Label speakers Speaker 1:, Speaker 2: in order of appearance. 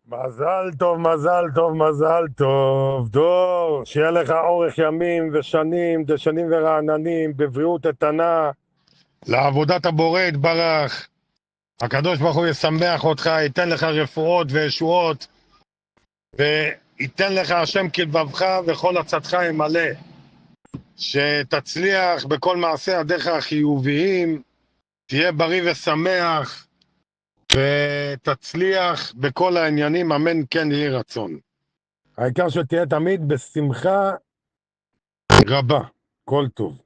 Speaker 1: מזל טוב, מזל טוב, מזל טוב. דור, שיהיה לך אורך ימים ושנים, דשנים ורעננים, בבריאות איתנה, לעבודת הבורא יתברך. הקדוש ברוך הוא ישמח אותך, ייתן לך רפואות וישועות, וייתן לך השם כלבבך וכל עצתך ימלא. שתצליח בכל מעשי ידיך החיוביים, תהיה בריא ושמח, ותצליח בכל העניינים, אמן כן יהי רצון. העיקר שתהיה תמיד בשמחה רבה, כל טוב.